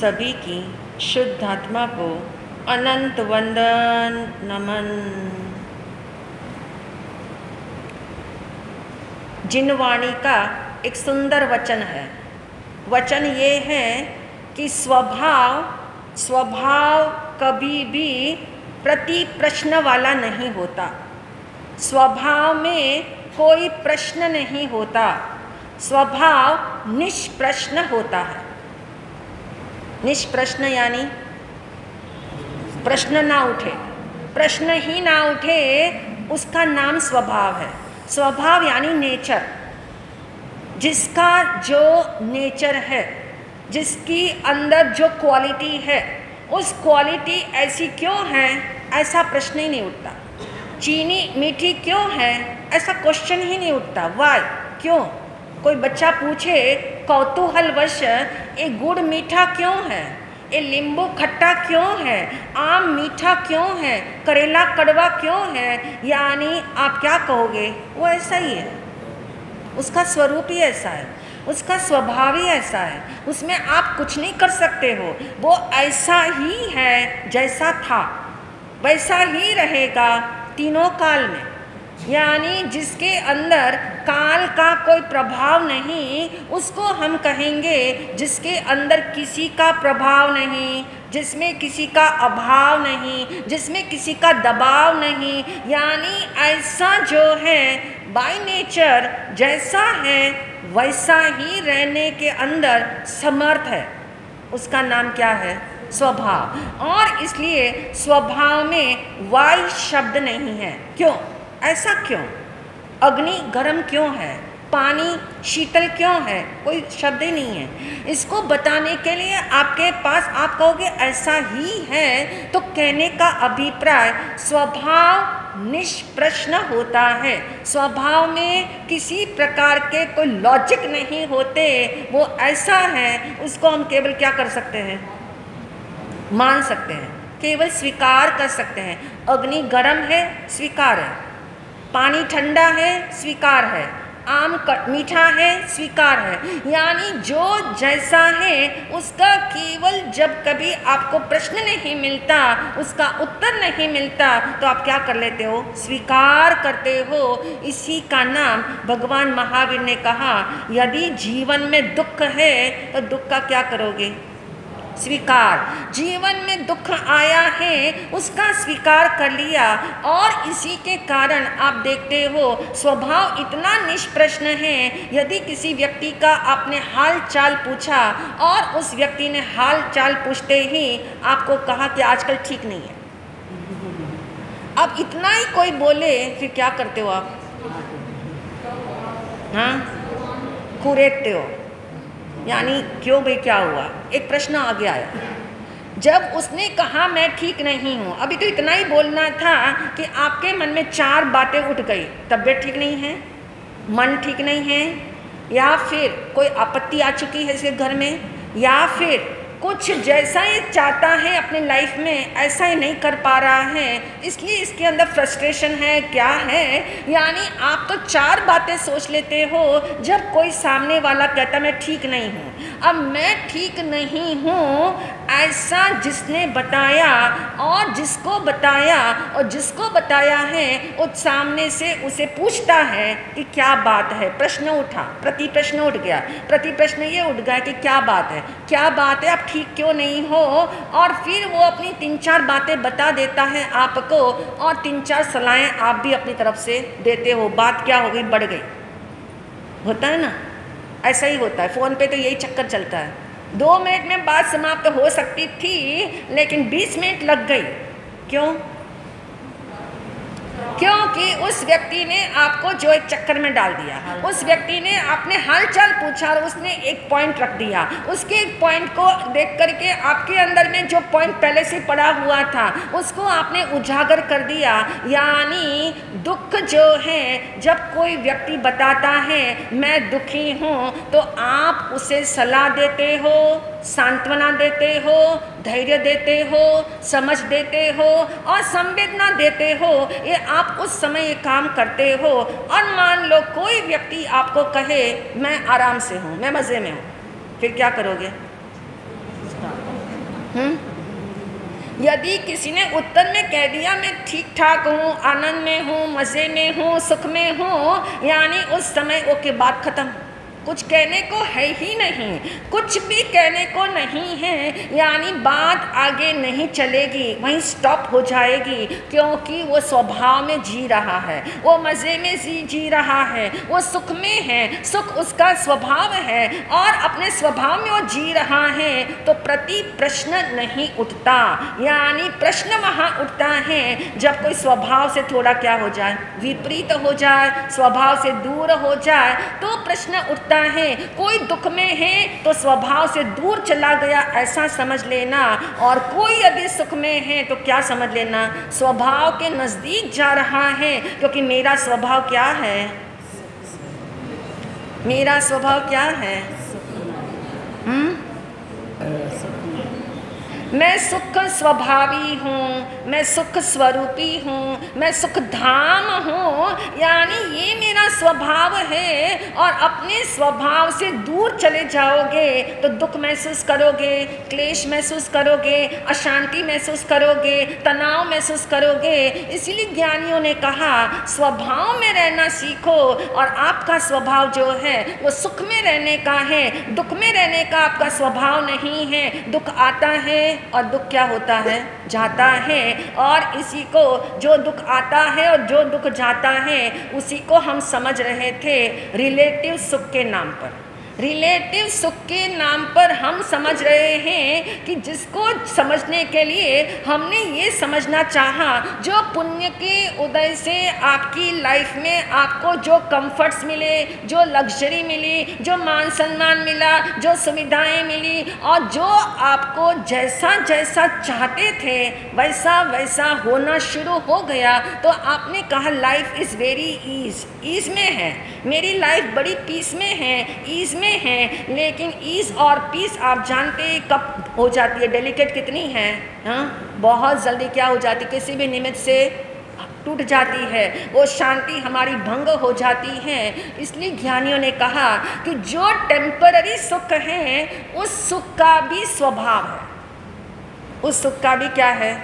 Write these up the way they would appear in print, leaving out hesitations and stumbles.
सभी की शुद्ध आत्मा को अनंत वंदन नमन। जिनवाणी का एक सुंदर वचन है। वचन ये है कि स्वभाव कभी भी प्रति प्रश्न वाला नहीं होता। स्वभाव में कोई प्रश्न नहीं होता। स्वभाव निष्प्रश्न होता है। निष्प्रश्न यानी प्रश्न ना उठे, प्रश्न ही ना उठे, उसका नाम स्वभाव है। स्वभाव यानी नेचर। जिसका जो नेचर है, जिसकी अंदर जो क्वालिटी है, उस क्वालिटी ऐसी क्यों है, ऐसा प्रश्न ही नहीं उठता। चीनी मीठी क्यों है, ऐसा क्वेश्चन ही नहीं उठता। वाई, क्यों? कोई बच्चा पूछे कौतूहलवश, ये गुड़ मीठा क्यों है, ये नींबू खट्टा क्यों है, आम मीठा क्यों है, करेला कड़वा क्यों है, यानी आप क्या कहोगे? वो ऐसा ही है, उसका स्वरूप ही ऐसा है, उसका स्वभाव ही ऐसा है, उसमें आप कुछ नहीं कर सकते हो। वो ऐसा ही है, जैसा था वैसा ही रहेगा तीनों काल में। यानी जिसके अंदर काल का कोई प्रभाव नहीं, उसको हम कहेंगे जिसके अंदर किसी का प्रभाव नहीं, जिसमें किसी का अभाव नहीं, जिसमें किसी का दबाव नहीं। यानी ऐसा जो है बाय नेचर जैसा है वैसा ही रहने के अंदर समर्थ है, उसका नाम क्या है? स्वभाव। और इसलिए स्वभाव में वाई शब्द नहीं है। क्यों? ऐसा क्यों? अग्नि गर्म क्यों है, पानी शीतल क्यों है, कोई शब्द ही नहीं है। इसको बताने के लिए आपके पास, आप कहोगे ऐसा ही है, तो कहने का अभिप्राय स्वभाव निष्प्रश्न होता है। स्वभाव में किसी प्रकार के कोई लॉजिक नहीं होते। वो ऐसा है, उसको हम केवल क्या कर सकते हैं? मान सकते हैं, केवल स्वीकार कर सकते हैं। अग्नि गर्म है, स्वीकार है। पानी ठंडा है, स्वीकार है। आम मीठा है, स्वीकार है। यानी जो जैसा है उसका केवल जब कभी आपको प्रश्न नहीं मिलता, उसका उत्तर नहीं मिलता, तो आप क्या कर लेते हो? स्वीकार करते हो। इसी का नाम भगवान महावीर ने कहा, यदि जीवन में दुख है तो दुख का क्या करोगे? स्वीकार। जीवन में दुख आया है, उसका स्वीकार कर लिया। और इसी के कारण आप देखते हो स्वभाव इतना निष्प्रश्न है। यदि किसी व्यक्ति का आपने हाल चाल पूछा और उस व्यक्ति ने हाल चाल पूछते ही आपको कहा कि आजकल ठीक नहीं है, अब इतना ही कोई बोले, फिर क्या करते हो आप? हाँ, कुरेदते हो। यानी क्यों भाई, क्या हुआ? एक प्रश्न आगे आया। जब उसने कहा मैं ठीक नहीं हूँ, अभी तो इतना ही बोलना था कि आपके मन में 4 बातें उठ गई। तबीयत ठीक नहीं है, मन ठीक नहीं है, या फिर कोई आपत्ति आ चुकी है इसके घर में, या फिर कुछ जैसा ये चाहता है अपने लाइफ में ऐसा ही नहीं कर पा रहा है, इसलिए इसके अंदर फ्रस्ट्रेशन है, क्या है। यानी आप तो 4 बातें सोच लेते हो जब कोई सामने वाला कहता मैं ठीक नहीं हूँ। अब मैं ठीक नहीं हूँ ऐसा जिसने बताया और जिसको बताया और जिसको बताया है, उस सामने से उसे पूछता है कि क्या बात है। प्रश्न उठा, प्रति प्रश्न उठ गया। प्रति प्रश्न ये उठ गया कि क्या बात है, क्या बात है, आप ठीक क्यों नहीं हो। और फिर वो अपनी 3-4 बातें बता देता है आपको, और 3-4 सलाहें आप भी अपनी तरफ से देते हो। बात क्या हो गई? बढ़ गई। होता है ना, ऐसा ही होता है। फ़ोन पे तो यही चक्कर चलता है। 2 मिनट में बात समाप्त हो सकती थी, लेकिन 20 मिनट लग गई। क्यों? क्योंकि उस व्यक्ति ने आपको जो एक चक्कर में डाल दिया। उस व्यक्ति ने आपने हालचाल पूछा और उसने एक पॉइंट रख दिया। उसके एक पॉइंट को देख करके आपके अंदर में जो पॉइंट पहले से पड़ा हुआ था उसको आपने उजागर कर दिया। यानी दुख जो है, जब कोई व्यक्ति बताता है मैं दुखी हूँ, तो आप उसे सलाह देते हो, सांत्वना देते हो, धैर्य देते हो, समझ देते हो और संवेदना देते हो। ये आप उस समय ये काम करते हो। और मान लो कोई व्यक्ति आपको कहे मैं आराम से हूँ, मैं मज़े में हूँ, फिर क्या करोगे? यदि किसी ने उत्तर में कह दिया मैं ठीक ठाक हूँ, आनंद में हूँ, मज़े में हूँ, सुख में हूँ, यानी उस समय ओके बात खत्म, कुछ कहने को है ही नहीं, कुछ भी कहने को नहीं है, यानी बात आगे नहीं चलेगी, वहीं स्टॉप हो जाएगी, क्योंकि वो स्वभाव में जी रहा है, वो मज़े में जी रहा है, वो सुख में है, सुख उसका स्वभाव है और अपने स्वभाव में वो जी रहा है, तो प्रति प्रश्न नहीं उठता। यानी प्रश्न वहाँ उठता है जब कोई स्वभाव से थोड़ा क्या हो जाए, विपरीत हो जाए, स्वभाव से दूर हो जाए, तो प्रश्न उठता है। कोई दुख में है तो स्वभाव से दूर चला गया ऐसा समझ लेना, और कोई यदि सुख में है तो क्या समझ लेना, स्वभाव के नजदीक जा रहा है, क्योंकि मेरा स्वभाव क्या है, मेरा स्वभाव क्या है, मैं सुख स्वभावी हूँ, मैं सुख स्वरूपी हूँ, मैं सुख धाम हूँ, यानी ये मेरा स्वभाव है। और अपने स्वभाव से दूर चले जाओगे तो दुख महसूस करोगे, क्लेश महसूस करोगे, अशांति महसूस करोगे, तनाव महसूस करोगे। इसीलिए ज्ञानियों ने कहा स्वभाव में रहना सीखो, और आपका स्वभाव जो है वो सुख में रहने का है, दुख में रहने का आपका स्वभाव नहीं है। दुख आता है और दुख क्या होता है, जाता है, और इसी को जो दुख आता है और जो दुख जाता है उसी को हम समझ रहे थे रिलेटिव सुख के नाम पर। रिलेटिव सुख के नाम पर हम समझ रहे हैं कि जिसको समझने के लिए हमने ये समझना चाहा, जो पुण्य के उदय से आपकी लाइफ में आपको जो कंफर्ट्स मिले, जो लग्जरी मिली, जो मान सम्मान मिला, जो सुविधाएं मिली, और जो आपको जैसा जैसा चाहते थे वैसा वैसा होना शुरू हो गया, तो आपने कहा लाइफ इज़ वेरी ईज में है, मेरी लाइफ बड़ी पीस में है, ईज में है। लेकिन ईज और पीस आप जानते कब हो जाती है, डेलिकेट कितनी है, हाँ, बहुत जल्दी क्या हो जाती, किसी भी निमित्त से टूट जाती है, वो शांति हमारी भंग हो जाती है। इसलिए ज्ञानियों ने कहा कि जो टेम्पररी सुख है उस सुख का भी स्वभाव है, उस सुख का भी क्या है,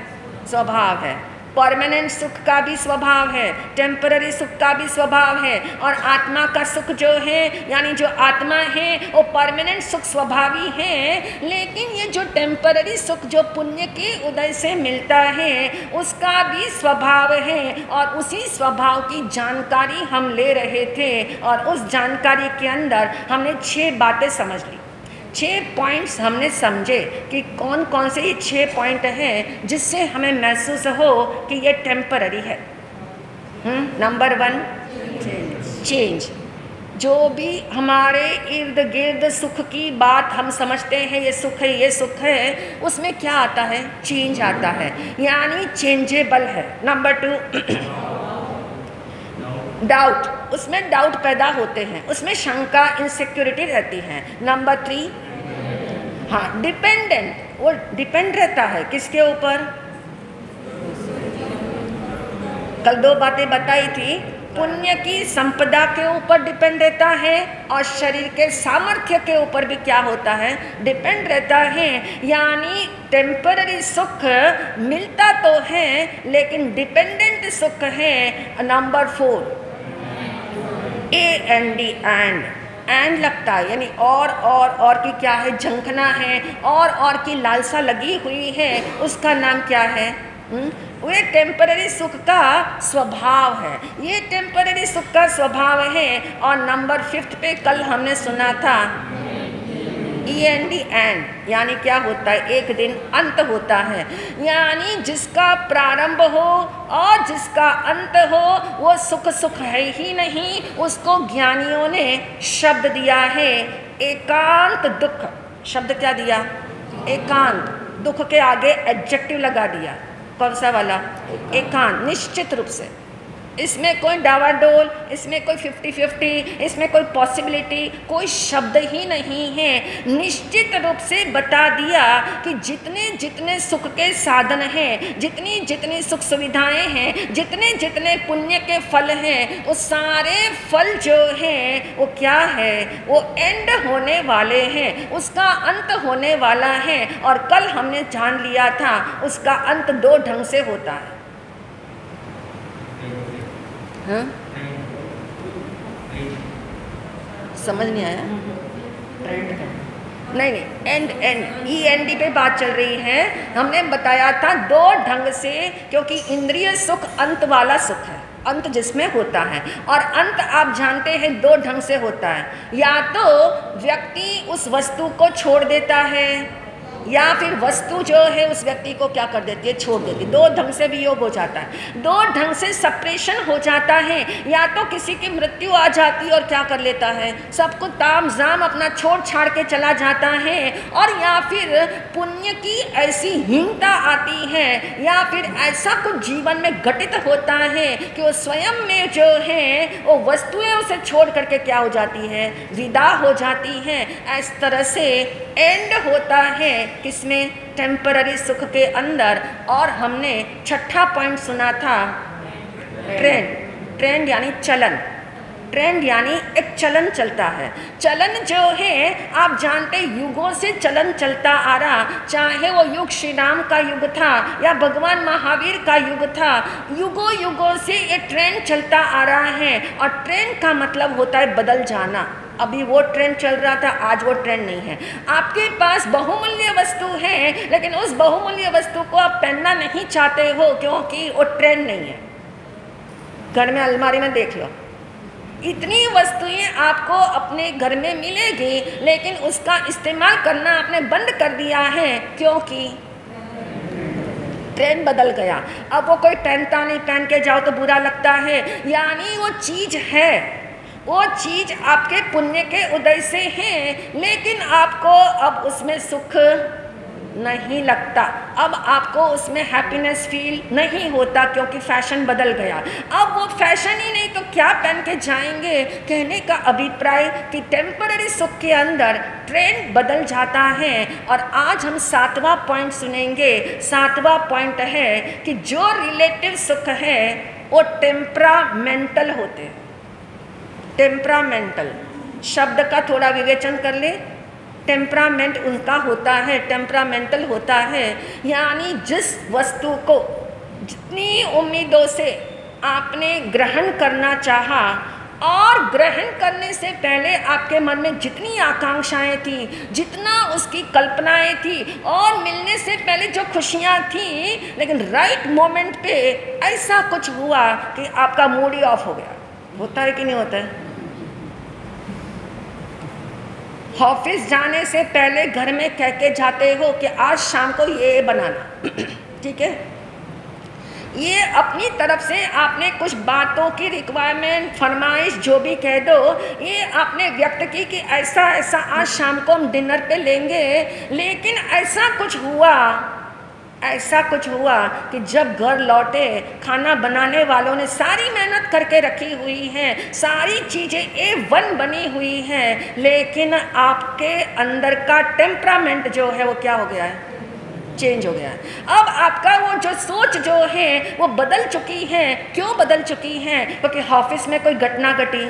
स्वभाव है। परमानेंट सुख का भी स्वभाव है, टेम्पररी सुख का भी स्वभाव है, और आत्मा का सुख जो है, यानी जो आत्मा है वो परमानेंट सुख स्वभावी है। लेकिन ये जो टेम्पररी सुख जो पुण्य के उदय से मिलता है उसका भी स्वभाव है, और उसी स्वभाव की जानकारी हम ले रहे थे, और उस जानकारी के अंदर हमने 6 बातें समझ ली, 6 पॉइंट्स हमने समझे कि कौन कौन से ये 6 पॉइंट हैं जिससे हमें महसूस हो कि ये टेम्पररी है। Number 1 change. जो भी हमारे इर्द गिर्द सुख की बात हम समझते हैं, ये सुख है, ये सुख है, उसमें क्या आता है, चेंज आता है, यानी चेंजेबल है। नंबर 2 डाउट, उसमें डाउट पैदा होते हैं, उसमें शंका, इनसिक्योरिटी रहती है। नंबर 3 हाँ डिपेंडेंट, वो डिपेंड रहता है किसके ऊपर, कल 2 बातें बताई थी, पुण्य की संपदा के ऊपर डिपेंड रहता है, और शरीर के सामर्थ्य के ऊपर भी क्या होता है, डिपेंड रहता है। यानी टेम्पररी सुख मिलता तो है लेकिन डिपेंडेंट सुख है। नंबर 4 AND एंड लगता है, यानी और की क्या है, झंखना है, और की लालसा लगी हुई है, उसका नाम क्या है, ये टेम्पररी सुख का स्वभाव है, ये टेम्पररी सुख का स्वभाव है। और नंबर 5 पे कल हमने सुना था END एंड, यानी क्या होता है, एक दिन अंत होता है, यानी जिसका प्रारंभ हो और जिसका अंत हो वो सुख सुख है ही नहीं, उसको ज्ञानियों ने शब्द दिया है एकांत दुख। शब्द क्या दिया, एकांत, दुख के आगे एडजेक्टिव लगा दिया, कौन सा वाला, एकांत, निश्चित रूप से। इसमें कोई डावाडोल, इसमें कोई 50-50, इसमें कोई पॉसिबिलिटी, कोई शब्द ही नहीं है। निश्चित रूप से बता दिया कि जितने जितने सुख के साधन हैं, जितनी जितनी सुख सुविधाएं हैं, जितने जितने पुण्य के फल हैं, वो सारे फल जो हैं वो क्या है, वो एंड होने वाले हैं, उसका अंत होने वाला है। और कल हमने जान लिया था उसका अंत दो ढंग से होता है। हाँ? समझ नहीं आया? नहीं, एंड END पे बात चल रही है। हमने बताया था दो ढंग से, क्योंकि इंद्रिय सुख अंत वाला सुख है, अंत जिसमें होता है। और अंत आप जानते हैं दो ढंग से होता है, या तो व्यक्ति उस वस्तु को छोड़ देता है, या फिर वस्तु जो है उस व्यक्ति को क्या कर देती है, छोड़ देती है। दो ढंग से वियोग हो जाता है, दो ढंग से सेपरेशन हो जाता है। या तो किसी की मृत्यु आ जाती है और क्या कर लेता है, सब कुछ ताम झाम अपना छोड़ छाड़ के चला जाता है। और या फिर पुण्य की ऐसी हीनता आती है, या फिर ऐसा कुछ जीवन में घटित होता है कि वो स्वयं में जो है वो वस्तुएं उसे छोड़ करके क्या हो जाती है, विदा हो जाती है। इस तरह से एंड होता है किसमें, टेम्पररी सुख के अंदर। और हमने छठा पॉइंट सुना था ट्रेंड यानी चलन। ट्रेंड यानी एक चलन चलता है। चलन जो है आप जानते युगों से चलन चलता आ रहा, चाहे वो युग श्री राम का युग था या भगवान महावीर का युग था, युगों युगों से ये ट्रेंड चलता आ रहा है। और ट्रेंड का मतलब होता है बदल जाना। अभी वो ट्रेंड चल रहा था, आज वो ट्रेंड नहीं है। आपके पास बहुमूल्य वस्तु है, लेकिन उस बहुमूल्य वस्तु को आप पहनना नहीं चाहते हो क्योंकि वो ट्रेंड नहीं है। घर में अलमारी में देख लो, इतनी वस्तुएं आपको अपने घर में मिलेगी, लेकिन उसका इस्तेमाल करना आपने बंद कर दिया है क्योंकि ट्रेंड बदल गया। अब वो कोई पहनता नहीं, पहन के जाओ तो बुरा लगता है। यानी वो चीज है, वो चीज आपके पुण्य के उदय से है, लेकिन आपको अब उसमें सुख नहीं लगता, अब आपको उसमें हैप्पीनेस फील नहीं होता क्योंकि फैशन बदल गया। अब वो फैशन ही नहीं तो क्या पहन के जाएंगे। कहने का अभिप्राय कि टेम्पररी सुख के अंदर ट्रेंड बदल जाता है। और आज हम 7वां पॉइंट सुनेंगे। 7वां पॉइंट है कि जो रिलेटिव सुख है वो टेम्परामेंटल होते हैं। टेम्परामेंटल शब्द का थोड़ा विवेचन कर ले। टेम्परामेंट उनका होता है, टेम्परामेंटल होता है, यानी जिस वस्तु को जितनी उम्मीदों से आपने ग्रहण करना चाहा और ग्रहण करने से पहले आपके मन में जितनी आकांक्षाएं थी, जितना उसकी कल्पनाएं थी और मिलने से पहले जो खुशियां थी, लेकिन राइट मोमेंट पे ऐसा कुछ हुआ कि आपका मूड ही ऑफ हो गया। होता है कि नहीं होता है? ऑफिस जाने से पहले घर में कह के जाते हो कि आज शाम को ये बनाना, ठीक है। ये अपनी तरफ से आपने कुछ बातों की रिक्वायरमेंट, फरमाइश जो भी कह दो, ये आपने व्यक्त की कि ऐसा ऐसा आज शाम को हम डिनर पे लेंगे। लेकिन ऐसा कुछ हुआ कि जब घर लौटे, खाना बनाने वालों ने सारी मेहनत करके रखी हुई है, सारी चीज़ें A1 बनी हुई हैं, लेकिन आपके अंदर का टेम्परामेंट जो है वो क्या हो गया है, चेंज हो गया है। अब आपका वो जो सोच जो है वो बदल चुकी है। क्यों बदल चुकी है? क्योंकि ऑफिस में कोई घटना घटी,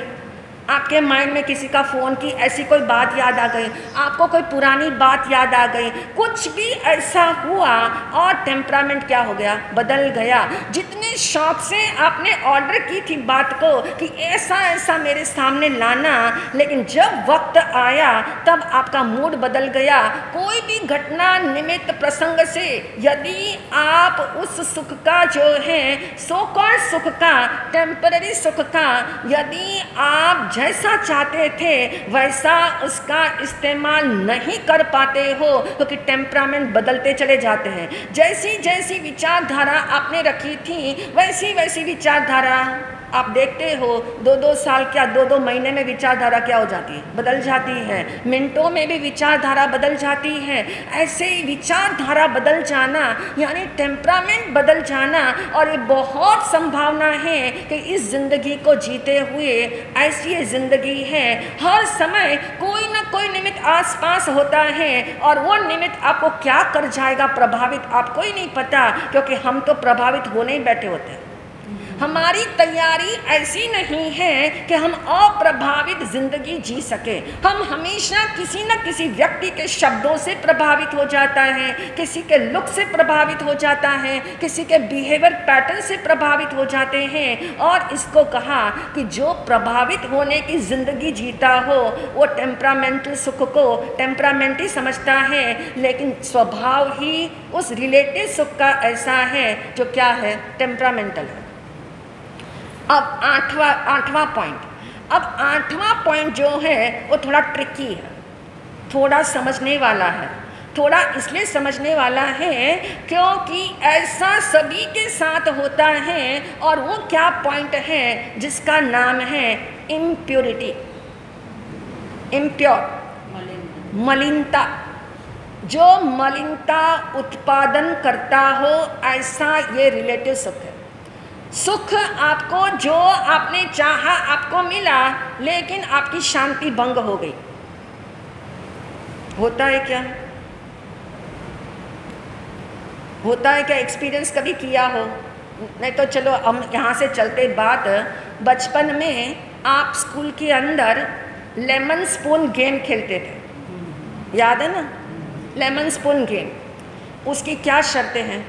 आपके माइंड में किसी का फ़ोन की ऐसी कोई बात याद आ गई, आपको कोई पुरानी बात याद आ गई, कुछ भी ऐसा हुआ और टेम्परामेंट क्या हो गया, बदल गया। जितने शौक से आपने ऑर्डर की थी बात को कि ऐसा ऐसा मेरे सामने लाना, लेकिन जब वक्त आया तब आपका मूड बदल गया। कोई भी घटना निमित्त प्रसंग से यदि आप उस सुख का जो है सो कॉल्ड सुख का, टेम्पररी सुख का, यदि आप जैसा चाहते थे वैसा उसका इस्तेमाल नहीं कर पाते हो, क्योंकि टेम्परामेंट बदलते चले जाते हैं। जैसी जैसी विचारधारा आपने रखी थी वैसी वैसी विचारधारा आप देखते हो 2-2 साल क्या 2-2 महीने में विचारधारा क्या हो जाती है, बदल जाती है। मिनटों में भी विचारधारा बदल जाती है। ऐसे ही विचारधारा बदल जाना यानी टेम्परामेंट बदल जाना। और ये बहुत संभावना है कि इस जिंदगी को जीते हुए ऐसी ये जिंदगी है, हर समय कोई ना कोई निमित्त आसपास होता है और वो निमित्त आपको क्या कर जाएगा प्रभावित आपको ही नहीं पता, क्योंकि हम तो प्रभावित होने ही बैठे होते हैं। हमारी तैयारी ऐसी नहीं है कि हम अप्रभावित जिंदगी जी सके। हम हमेशा किसी न किसी व्यक्ति के शब्दों से प्रभावित हो जाता है, किसी के लुक से प्रभावित हो जाता है, किसी के बिहेवियर पैटर्न से प्रभावित हो जाते हैं। और इसको कहा कि जो प्रभावित होने की जिंदगी जीता हो वो टेम्परामेंटल सुख को टेम्परामेंट ही समझता है, लेकिन स्वभाव ही उस रिलेटिव सुख का ऐसा है जो क्या है, टेम्परामेंटल है। अब आठवां पॉइंट। अब आठवां पॉइंट जो है वो थोड़ा ट्रिकी है, थोड़ा समझने वाला है। थोड़ा इसलिए समझने वाला है क्योंकि ऐसा सभी के साथ होता है। और वो क्या पॉइंट है जिसका नाम है इम्प्योरिटी, इम्प्योर, मलिनता। जो मलिनता उत्पादन करता हो ऐसा ये रिलेटिव सुख है। सुख आपको जो आपने चाहा आपको मिला, लेकिन आपकी शांति भंग हो गई। होता है क्या? होता है क्या? एक्सपीरियंस कभी किया हो? नहीं तो चलो हम यहाँ से चलते बात। बचपन में आप स्कूल के अंदर लेमन स्पून गेम खेलते थे, याद है ना? लेमन स्पून गेम, उसकी क्या शर्तें हैं?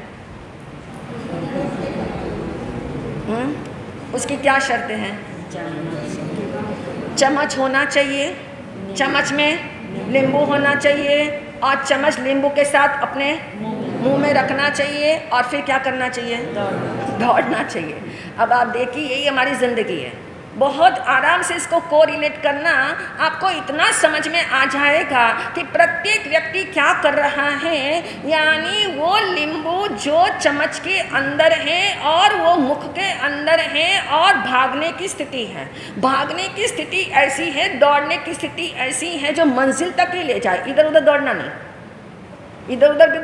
उसकी क्या शर्तें हैं? चम्मच होना चाहिए, चम्मच में नींबू होना चाहिए और चम्मच नींबू के साथ अपने मुंह में रखना चाहिए और फिर क्या करना चाहिए? दौड़ना चाहिए। अब आप देखिए यही हमारी ज़िंदगी है। बहुत आराम से इसको कोरिलेट करना आपको इतना समझ में आ जाएगा कि प्रत्येक व्यक्ति क्या कर रहा है। यानी वो नींबू जो चम्मच के अंदर है और वो मुख के अंदर है और भागने की स्थिति है। भागने की स्थिति ऐसी है, दौड़ने की स्थिति ऐसी है जो मंजिल तक ही ले जाए। इधर उधर दौड़ना नहीं, इधर उधर भी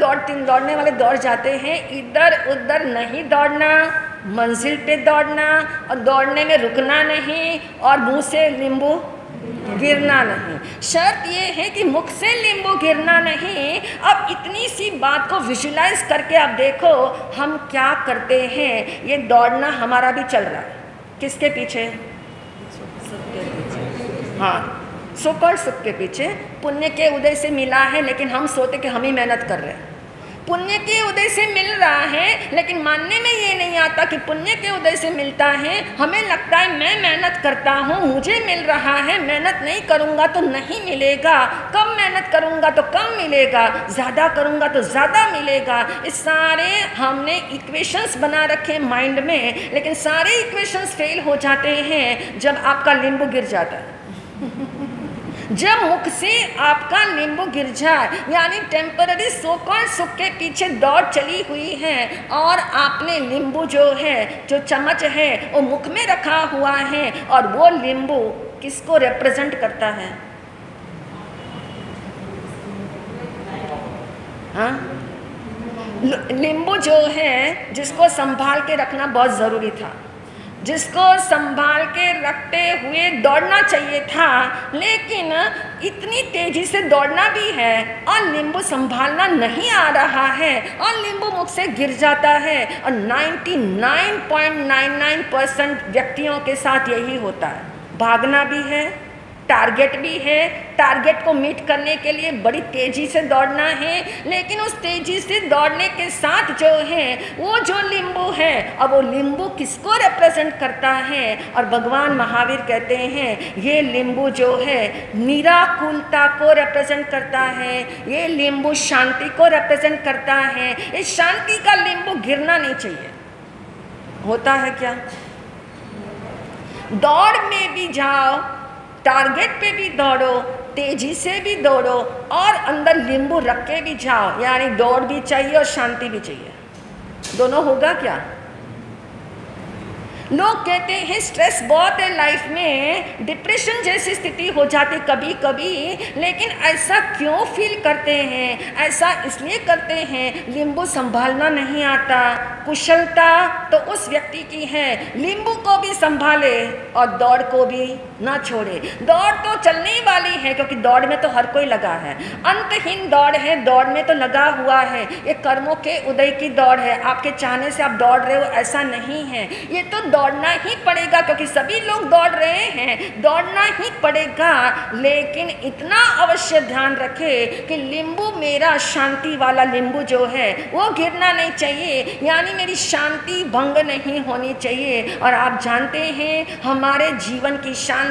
दौड़ने वाले दौड़ जाते हैं, इधर उधर नहीं दौड़ना, मंजिल पे दौड़ना और दौड़ने में रुकना नहीं और मुंह से नींबू गिरना नहीं। शर्त ये है कि मुख से नींबू गिरना नहीं। अब इतनी सी बात को विजुलाइज करके आप देखो हम क्या करते हैं। ये दौड़ना हमारा भी चल रहा है, किसके पीछे? हाँ, सुख और सुख के पीछे। पुण्य के उदय से मिला है, लेकिन हम सोचते कि हम ही मेहनत कर रहे हैं। पुण्य के उदय से मिल रहा है, लेकिन मानने में ये नहीं आता कि पुण्य के उदय से मिलता है। हमें लगता है मैं मेहनत करता हूँ, मुझे मिल रहा है, मेहनत नहीं करूँगा तो नहीं मिलेगा, कम मेहनत करूँगा तो कम मिलेगा, ज़्यादा करूँगा तो ज़्यादा मिलेगा। इस सारे हमने इक्वेशंस बना रखे माइंड में, लेकिन सारे इक्वेशंस फेल हो जाते हैं जब आपका नींबू गिर जाता है। जब मुख से आपका नींबू गिर जाए, यानी टेम्पररी सुख और सुख के पीछे दौड़ चली हुई है और आपने नींबू जो है, जो चम्मच है वो मुख में रखा हुआ है और वो नींबू किसको रिप्रेजेंट करता है? हाँ, नींबू जो है जिसको संभाल के रखना बहुत ज़रूरी था, जिसको संभाल के रखते हुए दौड़ना चाहिए था, लेकिन इतनी तेजी से दौड़ना भी है और नींबू संभालना नहीं आ रहा है और नींबू मुख से गिर जाता है। और 99.99% व्यक्तियों के साथ यही होता है। भागना भी है, टारगेट भी है, टारगेट को मीट करने के लिए बड़ी तेजी से दौड़ना है, लेकिन उस तेजी से दौड़ने के साथ जो है वो जो नींबू है, अब वो नींबू किसको रिप्रेजेंट करता है? और भगवान महावीर कहते हैं ये नींबू जो है निराकुलता को रिप्रेजेंट करता है, ये नींबू शांति को रिप्रेजेंट करता है। इस शांति का नींबू गिरना नहीं चाहिए। होता है क्या? दौड़ में भी जाओ, टारगेट पे भी दौड़ो, तेजी से भी दौड़ो और अंदर नींबू रख के भी जाओ, यानी दौड़ भी चाहिए और शांति भी चाहिए। दोनों होगा क्या? लोग कहते हैं स्ट्रेस बहुत है लाइफ में, डिप्रेशन जैसी स्थिति हो जाती कभी कभी, लेकिन ऐसा क्यों फील करते हैं? ऐसा इसलिए करते हैं नींबू संभालना नहीं आता। कुशलता तो उस व्यक्ति की है नींबू को भी संभाले और दौड़ को भी ना छोड़े। दौड़ तो चलने वाली है, क्योंकि दौड़ में तो हर कोई लगा है, अंतहीन दौड़ है, दौड़ में तो लगा हुआ है। ये कर्मों के उदय की दौड़ है, आपके चाहने से आप दौड़ रहे हो ऐसा नहीं है। ये तो दौड़ना ही पड़ेगा, क्योंकि सभी लोग दौड़ रहे हैं, दौड़ना ही पड़ेगा। लेकिन इतना अवश्य ध्यान रखे कि नींबू मेरा शांति वाला नींबू जो है वो गिरना नहीं चाहिए, यानी मेरी शांति भंग नहीं होनी चाहिए। और आप जानते हैं हमारे जीवन की शांति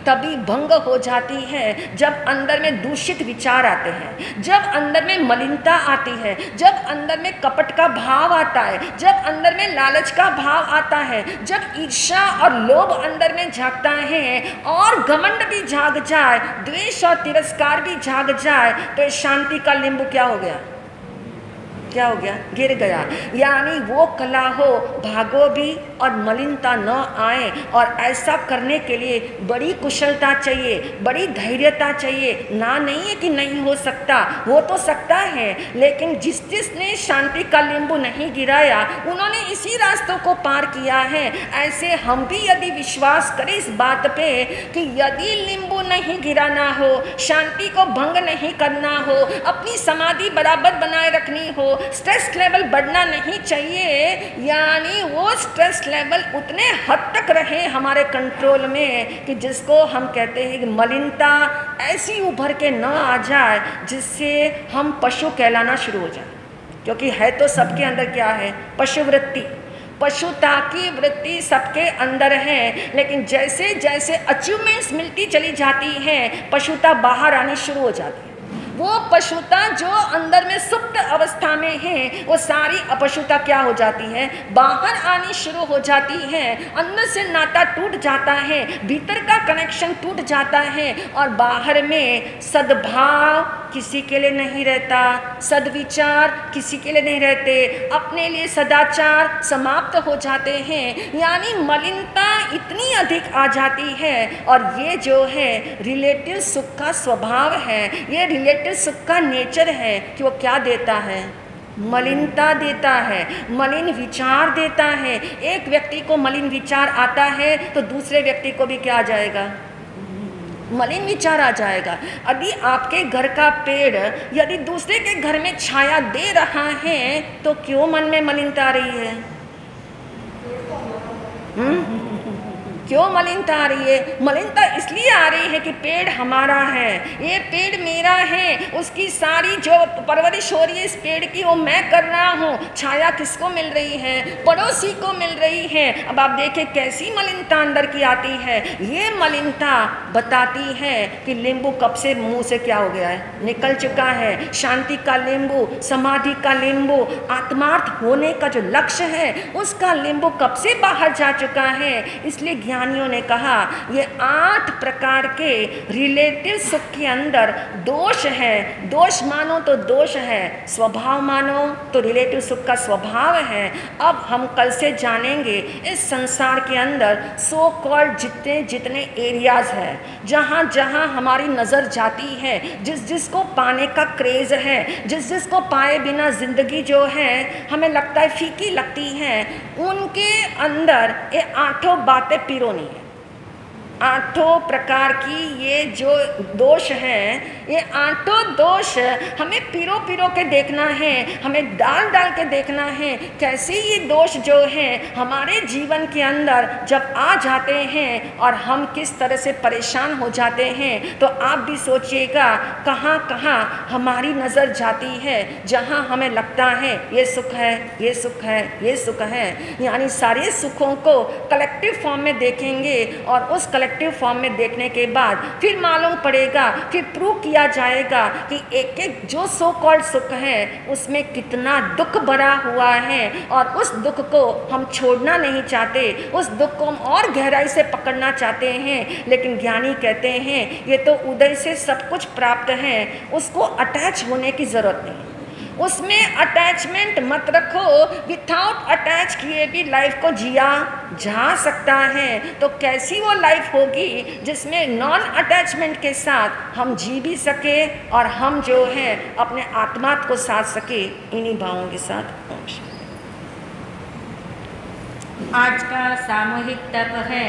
तभी भंग हो जाती है जब अंदर में दूषित विचार आते हैं, जब अंदर में मलिनता आती है, जब अंदर में कपट का भाव आता है, जब अंदर में लालच का भाव आता है, जब ईर्ष्या और लोभ अंदर में जागता है और घमंड भी जाग जाए, द्वेष और तिरस्कार भी जाग जाए, तो शांति का नींबू क्या हो गया? क्या हो गया? गिर गया। यानी वो कला हो, भागो भी और मलिनता न आए। और ऐसा करने के लिए बड़ी कुशलता चाहिए, बड़ी धैर्यता चाहिए। ना नहीं है कि नहीं हो सकता, हो तो सकता है, लेकिन जिसने शांति का नींबू नहीं गिराया उन्होंने इसी रास्तों को पार किया है। ऐसे हम भी यदि विश्वास करें इस बात पे कि यदि नींबू नहीं गिराना हो, शांति को भंग नहीं करना हो, अपनी समाधि बराबर बनाए रखनी हो, स्ट्रेस लेवल बढ़ना नहीं चाहिए, यानी वो स्ट्रेस लेवल उतने हद तक रहे हमारे कंट्रोल में कि जिसको हम कहते हैं कि मलिनता ऐसी उभर के न आ जाए जिससे हम पशु कहलाना शुरू हो जाए। क्योंकि है तो सबके अंदर क्या है? पशु वृत्ति, पशुता की वृत्ति सबके अंदर है। लेकिन जैसे जैसे अचीवमेंट्स मिलती चली जाती हैं, पशुता बाहर आनी शुरू हो जाती है। वो पशुता जो अंदर में सुप्त अवस्था में है, वो सारी अपशुता क्या हो जाती है? बाहर आनी शुरू हो जाती है। अंदर से नाता टूट जाता है, भीतर का कनेक्शन टूट जाता है, और बाहर में सद्भाव किसी के लिए नहीं रहता, सद्विचार किसी के लिए नहीं रहते, अपने लिए सदाचार समाप्त हो जाते हैं। यानी मलिनता इतनी अधिक आ जाती है। और ये जो है रिलेटिव सुख का स्वभाव है, ये रिलेटिव सुख का नेचर है कि वो क्या देता है? मलिनता देता है, मलिन विचार देता है। एक व्यक्ति को मलिन विचार आता है तो दूसरे व्यक्ति को भी क्या आ जाएगा? मलिन विचार आ जाएगा। यदि आपके घर का पेड़ यदि दूसरे के घर में छाया दे रहा है तो क्यों मन में मलिनता आ रही है? क्यों मलिनता आ रही है? मलिनता इसलिए आ रही है कि पेड़ हमारा है, ये पेड़ मेरा है, उसकी सारी जो परवरिश हो रही है इस पेड़ की वो मैं कर रहा हूँ। छाया किसको मिल रही है? पड़ोसी को मिल रही है। अब आप देखें कैसी मलिनता अंदर की आती है। ये मलिनता बताती है कि नींबू कब से मुंह से क्या हो गया है? निकल चुका है। शांति का नींबू, समाधि का नींबू, आत्मार्थ होने का जो लक्ष्य है उसका नींबू कब से बाहर जा चुका है। इसलिए ज्ञानियों ने कहा ये 8 प्रकार के रिलेटिव सुख के अंदर दोष है। दोष मानो तो दोष है, स्वभाव मानो तो रिलेटिव सुख का स्वभाव है। अब हम कल से जानेंगे इस संसार के अंदर सो कॉल्ड जितने जितने एरियाज है, जहाँ जहाँ हमारी नज़र जाती है, जिस जिसको पाने का क्रेज़ है, जिस जिसको पाए बिना ज़िंदगी जो है हमें लगता है फीकी लगती है, उनके अंदर ये 8 बातें पिरोनी है। 8 प्रकार की ये जो दोष हैं, ये 8 दोष हमें पिरो पिरो के देखना है, हमें डाल डाल के देखना है। कैसे ये दोष जो हैं हमारे जीवन के अंदर जब आ जाते हैं और हम किस तरह से परेशान हो जाते हैं, तो आप भी सोचिएगा कहाँ कहाँ हमारी नज़र जाती है, जहाँ हमें लगता है ये सुख है, ये सुख है, ये सुख है। यानी सारे सुखों को कलेक्टिव फॉर्म में देखेंगे और उस कलेक्टिव फॉर्म में देखने के बाद फिर मालूम पड़ेगा, फिर प्रूव किया जाएगा कि एक एक जो सो कॉल्ड सुख है उसमें कितना दुख भरा हुआ है, और उस दुख को हम छोड़ना नहीं चाहते, उस दुख को हम और गहराई से पकड़ना चाहते हैं। लेकिन ज्ञानी कहते हैं ये तो उदय से सब कुछ प्राप्त है, उसको अटैच होने की ज़रूरत नहीं। उसमें अटैचमेंट मत रखो। विथआउट अटैच किए भी लाइफ को जिया जा सकता है, तो कैसी वो लाइफ होगी जिसमें नॉन अटैचमेंट के साथ हम जी भी सके और हम जो है अपने आत्मा को साथ सके इन्हीं भावों के साथ। आज का सामूहिक तप है